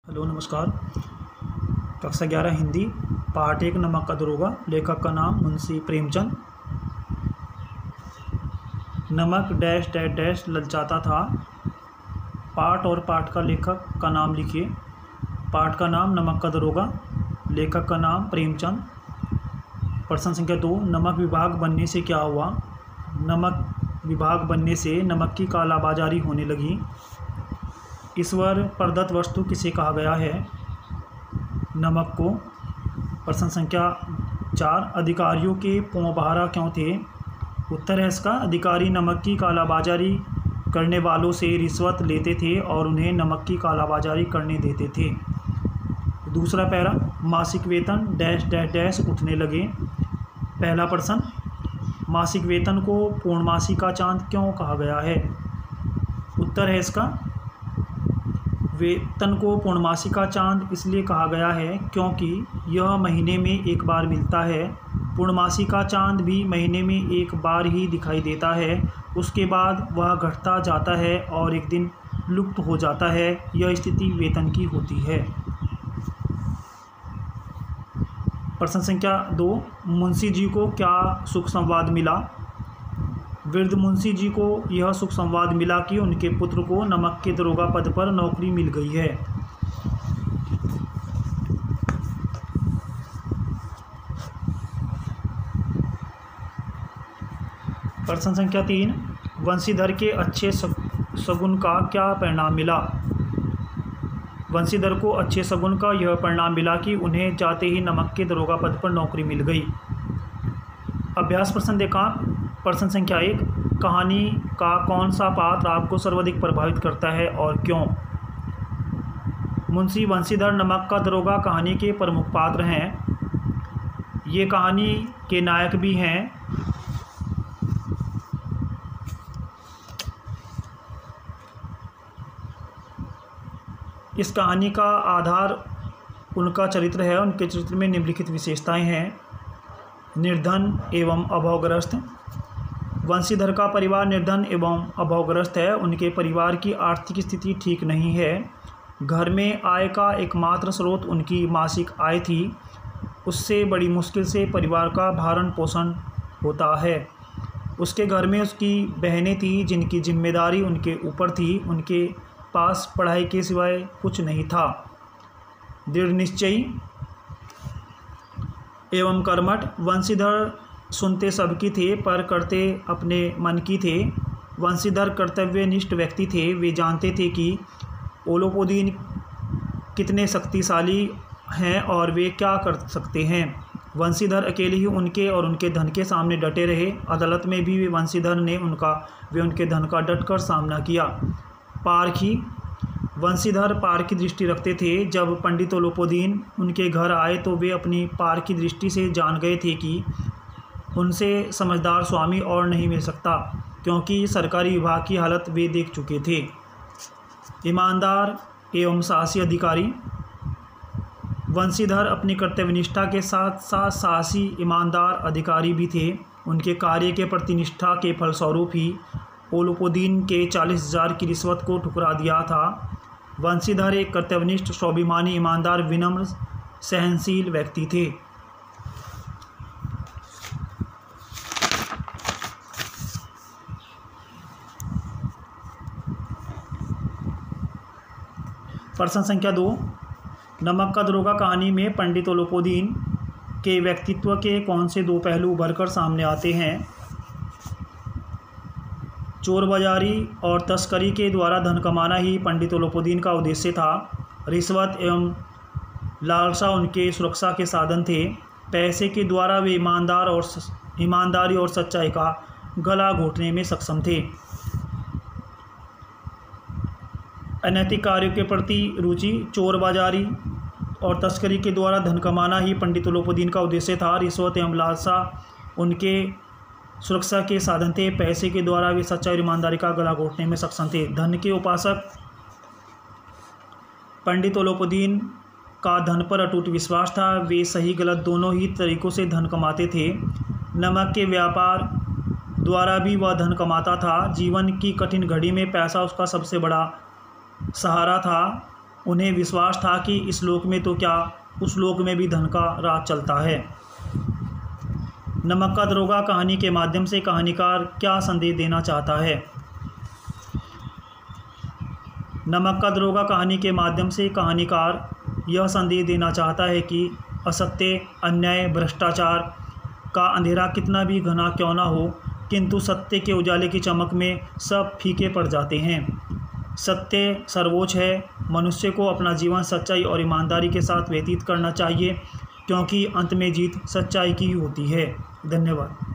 Hello नमस्कार। कक्षा 11 हिंदी पाठ 1 नमक का दरोगा। लेखक का नाम मुंशी प्रेमचंद। नमक डैश डैश डैश ललचाता था। पाठ और पाठ का लेखक का नाम लिखिए। पाठ का नाम नमक का दरोगा, लेखक का नाम प्रेमचंद। प्रश्न संख्या 2, नमक विभाग बनने से क्या हुआ? नमक विभाग बनने से नमक की कालाबाजारी होने लगी। ईश्वर प्रदत्त वस्तु किसे कहा गया है? नमक को। प्रश्न संख्या 4, अधिकारियों के पोंबारा क्यों थे? उत्तर है इसका, अधिकारी नमक की कालाबाजारी करने वालों से रिश्वत लेते थे और उन्हें नमक की कालाबाजारी करने देते थे। दूसरा पैरा, मासिक वेतन डैश डैश डैश उठने लगे। पहला प्रश्न, मासिक वेतन को पूर्णमासी का चांद क्यों कहा गया है? उत्तर है इसका, वेतन को पूर्णमासी का चांद इसलिए कहा गया है क्योंकि यह महीने में एक बार मिलता है। पूर्णमासी का चांद भी महीने में एक बार ही दिखाई देता है, उसके बाद वह घटता जाता है और एक दिन लुप्त हो जाता है। यह स्थिति वेतन की होती है। प्रश्न संख्या 2, मुंशी जी को क्या सुख संवाद मिला? वृद्ध मुंशी जी को यह सुख संवाद मिला कि उनके पुत्र को नमक के दरोगा पद पर नौकरी मिल गई है। प्रश्न संख्या 3, वंशीधर के अच्छे शगुन का क्या परिणाम मिला? वंशीधर को अच्छे शगुन का यह परिणाम मिला कि उन्हें जाते ही नमक के दरोगा पद पर नौकरी मिल गई। अभ्यास प्रश्न देखा। प्रश्न संख्या 1, कहानी का कौन सा पात्र आपको सर्वाधिक प्रभावित करता है और क्यों? मुंशी वंशीधर नमक का दरोगा कहानी के प्रमुख पात्र हैं। ये कहानी के नायक भी हैं। इस कहानी का आधार उनका चरित्र है। उनके चरित्र में निम्नलिखित विशेषताएं हैं। निर्धन एवं अभावग्रस्त। वंशीधर का परिवार निर्धन एवं अभावग्रस्त है। उनके परिवार की आर्थिक स्थिति ठीक नहीं है। घर में आय का एकमात्र स्रोत उनकी मासिक आय थी। उससे बड़ी मुश्किल से परिवार का भरण पोषण होता है। उसके घर में उसकी बहनें थीं जिनकी जिम्मेदारी उनके ऊपर थी। उनके पास पढ़ाई के सिवाय कुछ नहीं था। दृढ़ निश्चयी एवं कर्मठ। वंशीधर सुनते सबकी थे पर करते अपने मन की थे। वंशीधर कर्तव्यनिष्ठ व्यक्ति थे। वे जानते थे कि ओलोपोदीन कितने शक्तिशाली हैं और वे क्या कर सकते हैं। वंशीधर अकेले ही उनके और उनके धन के सामने डटे रहे। अदालत में भी वंशीधर ने उनके धन का डटकर सामना किया। पारखी। वंशीधर पारखी दृष्टि रखते थे। जब पंडित ओलोपोदीन उनके घर आए तो वे अपनी पारखी दृष्टि से जान गए थे कि उनसे समझदार स्वामी और नहीं मिल सकता, क्योंकि सरकारी विभाग की हालत वे देख चुके थे। ईमानदार एवं साहसी अधिकारी। वंशीधर अपनी कर्तव्यनिष्ठा के साथ साथ साहसी ईमानदार अधिकारी भी थे। उनके कार्य के प्रति निष्ठा के फलस्वरूप ही ओलोपोदीन के 40,000 की रिश्वत को ठुकरा दिया था। वंशीधर एक कर्तव्यनिष्ठ, स्वाभिमानी, ईमानदार, विनम्र, सहनशील व्यक्ति थे। प्रश्न संख्या 2, नमक का दरोगा कहानी में पंडित ओलोपोदीन के व्यक्तित्व के कौन से दो पहलू उभरकर सामने आते हैं? चोरबाजारी और तस्करी के द्वारा धन कमाना ही पंडित ओलोपोदीन का उद्देश्य था। रिश्वत एवं लालसा उनके सुरक्षा के साधन थे। पैसे के द्वारा वे ईमानदारी और सच्चाई का गला घोटने में सक्षम थे। अनैतिक कार्यों के प्रति रुचि। चोरबाजारी और तस्करी के द्वारा धन कमाना ही पंडित ओलोपोदीन का उद्देश्य था। रिश्वत एवं लालसा उनके सुरक्षा के साधन थे। पैसे के द्वारा वे सच्चाई और ईमानदारी का गला घोटने में सक्षम थे। धन के उपासक। पंडित ओलोपोदीन का धन पर अटूट विश्वास था। वे सही गलत दोनों ही तरीकों से धन कमाते थे। नमक के व्यापार द्वारा भी वह धन कमाता था। जीवन की कठिन घड़ी में पैसा उसका सबसे बड़ा सहारा था। उन्हें विश्वास था कि इस लोक में तो क्या, उस लोक में भी धन का राज चलता है। नमक का दरोगा कहानी के माध्यम से कहानीकार क्या संदेश देना चाहता है? नमक का दरोगा कहानी के माध्यम से कहानीकार यह संदेश देना चाहता है कि असत्य, अन्याय, भ्रष्टाचार का अंधेरा कितना भी घना क्यों ना हो, किंतु सत्य के उजाले की चमक में सब फीके पड़ जाते हैं। सत्य सर्वोच्च है। मनुष्य को अपना जीवन सच्चाई और ईमानदारी के साथ व्यतीत करना चाहिए, क्योंकि अंत में जीत सच्चाई की ही होती है। धन्यवाद।